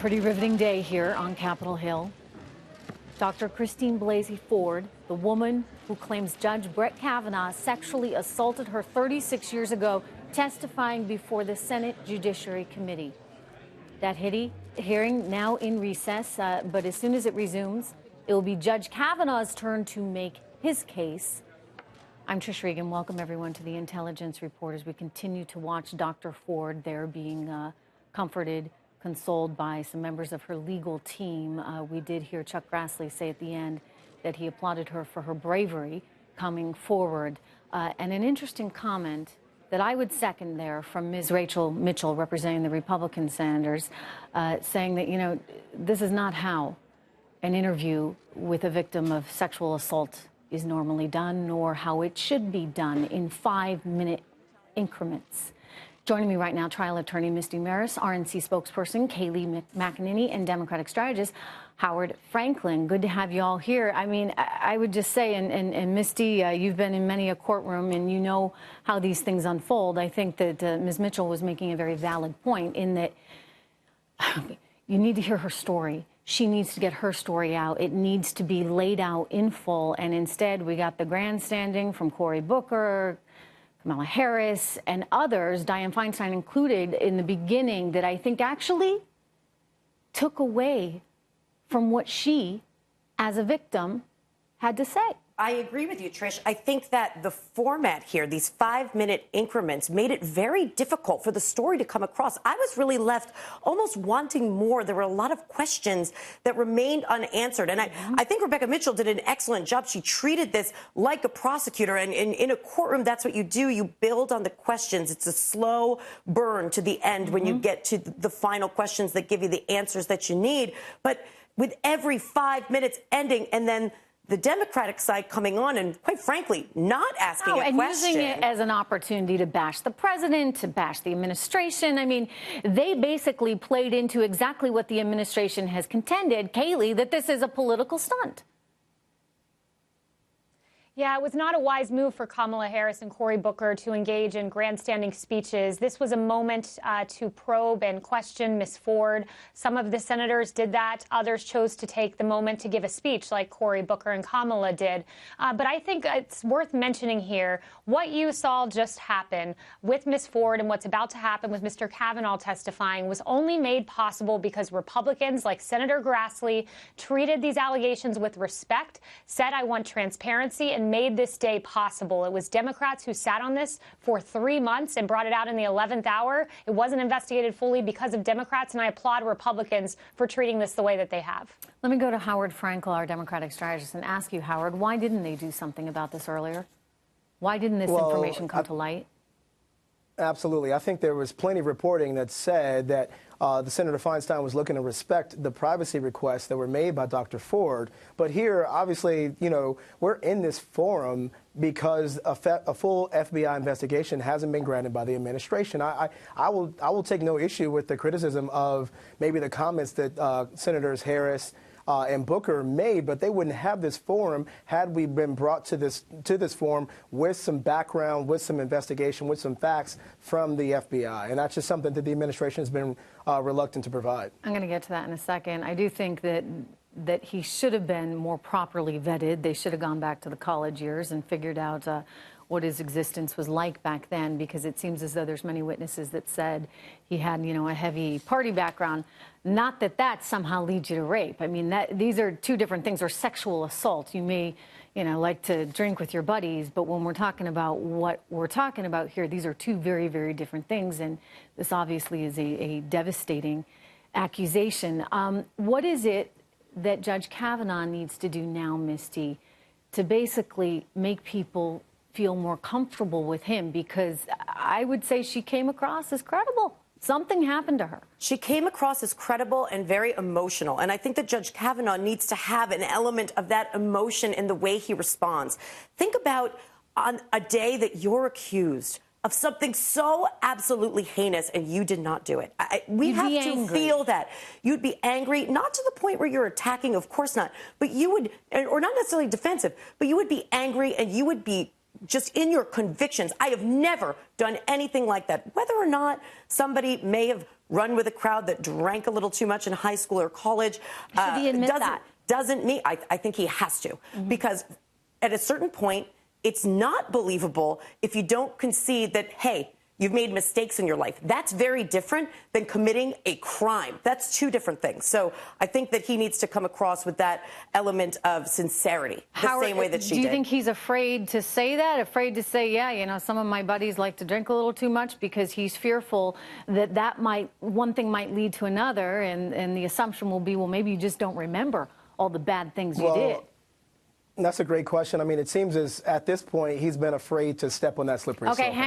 Pretty riveting day here on Capitol Hill. Dr. Christine Blasey Ford, the woman who claims Judge Brett Kavanaugh sexually assaulted her 36 years ago, testifying before the Senate Judiciary Committee. That hearing now in recess, but as soon as it resumes, it will be Judge Kavanaugh's turn to make his case. I'm Trish Regan. Welcome, everyone, to the Intelligence Report as we continue to watch Dr. Ford there being comforted, consoled by some members of her legal team. We did hear Chuck Grassley say at the end that he applauded her for her bravery coming forward. And an interesting comment that I would second there from Ms. Rachel Mitchell, representing the Republican senators, saying that, you know, this is not how an interview with a victim of sexual assault is normally done, nor how it should be done in 5-minute increments. Joining me right now, trial attorney Misty Marris, RNC spokesperson Kayleigh McEnany, and Democratic strategist Howard Franklin. Good to have you all here. I mean, I would just say, and Misty, you've been in many a courtroom and you know how these things unfold. I think that Ms. Mitchell was making a very valid point in that you need to hear her story. She needs to get her story out. It needs to be laid out in full. And instead, we got the grandstanding from Cory Booker, Kamala Harris, and others, Dianne Feinstein included, in the beginning, that I think actually took away from what she, as a victim, had to say. I agree with you, Trish. I think that the format here, these 5-minute increments, made it very difficult for the story to come across. I was really left almost wanting more. There were a lot of questions that remained unanswered. And I think Rebecca Mitchell did an excellent job. She treated this like a prosecutor. And in a courtroom, that's what you do. You build on the questions. It's a slow burn to the end when you get to the final questions that give you the answers that you need. But with every 5 minutes ending and then the Democratic side coming on and, quite frankly, not asking a question. And using it as an opportunity to bash the president, to bash the administration. I mean, they basically played into exactly what the administration has contended, Kayleigh, that this is a political stunt. Yeah, it was not a wise move for Kamala Harris and Cory Booker to engage in grandstanding speeches. This was a moment to probe and question Ms. Ford. Some of the senators did that. Others chose to take the moment to give a speech like Cory Booker and Kamala did. But I think it's worth mentioning here what you saw just happen with Ms. Ford and what's about to happen with Mr. Kavanaugh testifying was only made possible because Republicans like Senator Grassley treated these allegations with respect, said, I want transparency, and made this day possible. It was Democrats who sat on this for 3 months and brought it out in the 11th hour. It wasn't investigated fully because of Democrats, and I applaud Republicans for treating this the way that they have. Let me go to Howard Frankel, our Democratic strategist, and ask you, Howard, why didn't they do something about this earlier? Why didn't this information come to light? Absolutely. I think there was plenty of reporting that said that the Senator Feinstein was looking to respect the privacy requests that were made by Dr. Ford. But here, obviously, you know, we're in this forum because a full FBI investigation hasn't been granted by the administration. I will take no issue with the criticism of maybe the comments that Senators Harris and Booker made, but they wouldn't have this forum had we been brought to this forum with some background, with some investigation, with some facts from the FBI. And that's just something that the administration has been reluctant to provide. I'm going to get to that in a second. I do think that he should have been more properly vetted. They should have gone back to the college years and figured out what his existence was like back then, because it seems as though there's many witnesses that said he had, you know, a heavy party background. Not that that somehow leads you to rape. I mean, these are two different things, or sexual assault. You may, you know, like to drink with your buddies, but when we're talking about what we're talking about here, these are two very, very different things, and this obviously is a devastating accusation. What is it that Judge Kavanaugh needs to do now, Misty, to basically make people feel more comfortable with him? Because I would say she came across as credible. Something happened to her. She came across as credible and very emotional. And I think that Judge Kavanaugh needs to have an element of that emotion in the way he responds. Think about on a day that you're accused of something so absolutely heinous and you did not do it. We have to feel that. You'd be angry, not to the point where you're attacking, of course not, but you would, or not necessarily defensive, but you would be angry and you would be just in your convictions. I have never done anything like that. Whether or not somebody may have run with a crowd that drank a little too much in high school or college, should he admit that? Doesn't mean, I think he has to, because at a certain point, it's not believable if you don't concede that, hey, you've made mistakes in your life. That's very different than committing a crime. That's two different things. So I think that he needs to come across with that element of sincerity, the same way that she did. Do you think he's afraid to say that? Afraid to say, yeah, you know, some of my buddies like to drink a little too much, because he's fearful that one thing might lead to another, and the assumption will be, well, maybe you just don't remember all the bad things you did. That's a great question. I mean, it seems as at this point he's been afraid to step on that slippery slope.